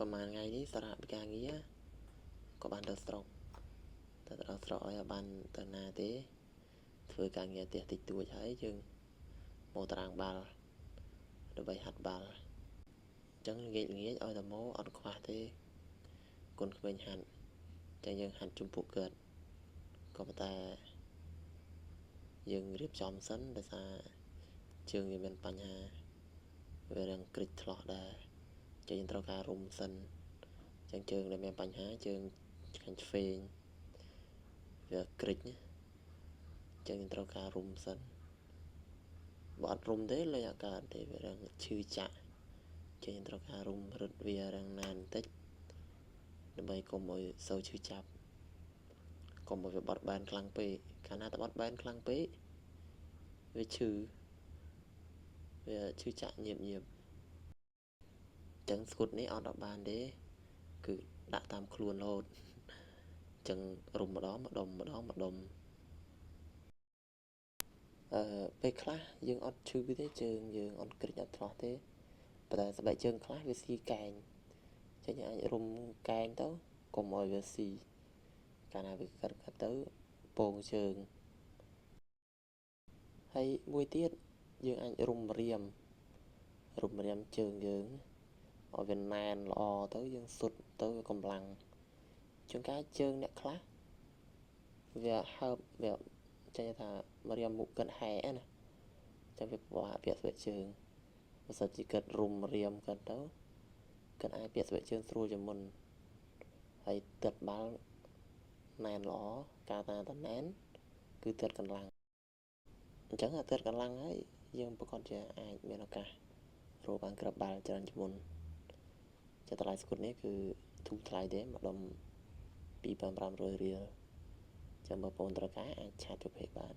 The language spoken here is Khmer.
ប្រហែលថ្ងៃនេះសារៈពីការងារក៏បានទៅស្រុកតែទៅស្រុកឲ្យបានទៅណាទេធ្វើការងារផ្ទះតិចតួចហើយយើងមកតារាងបាល់ដើម្បីហាត់បាល់អញ្ចឹងល្ងាចឲ្យតែមកអត់ខ្វះទេគុណក្មេងហាត់អញ្ចឹងយើងហាត់ជុំពួកគាត់ក៏ប៉ុន្តែយើងរៀបចំសិនដោយសារជើងវាមានបញ្ហាវារាំងគ្រិចឆ្លោះដែរចឹងយើងត្រូវការរុំសិនចឹងជើងដែលមានបញ្ហាជើងខាងឆ្វេងវាគ្រិចចឹងយើងត្រូវការរុំសិនបើអត់រុំទេលេងអាកើតទេវារាំងឈឺចាក់ចឹងយើងត្រូវការរុំរឹតវារាំងណានបន្តិចដើម្បីកុំឲ្យសូវឈឺចាប់កុំឲ្យវាបត់បែនខ្លាំងពេកកាលណាតែបត់បែនខ្លាំងពេកវាឈឺចាក់ញៀបចឹងស្គុតនេះអត់ដល់បានទេគឺដាក់តាមខ្លួនរហូតចឹងរុំម្ដងពេលខ្លះយើងអត់ឈឺទេជើងយើងអត់គ្រិចអត់ឆ្លោះទេប៉ុន្តែស្បែកជើងខ្លះវាស៊ីកែងចឹងយើងអាចរុំកែងទៅកុំឲ្យវាស៊ីកាលណាវាកាត់ទៅពងជើងហើយមួយទៀតយើងអាចរុំរៀមជើងយើងឲ្យវាណែនល្អទៅយើងសុទ្ធទៅវាកម្លាំងជួនកាលជើងអ្នកខ្លះវាហើបវាចេះថារៀមមុខគាត់ហែណាចាំវាពិបាកពាក់ស្បែកជើងបើសិនជាគាត់រុំរៀមគាត់ទៅគាត់អាចពាក់ស្បែកជើងស្រួលជាងមុនហើយទឹកបាល់ណែនល្អការតាណែនគឺទឹកកម្លាំងអញ្ចឹងទឹកកម្លាំងហើយយើងប្រកាសជាអាចមានឱកាសរកបានក្របបាល់ច្រើនជាងមុនចុះតម្លៃស្គុតនេះគឺធូរថ្លៃទេម្ដុំ2500រៀលចាំបងប្អូនត្រូវការអាចឆាតប្រភេទបាន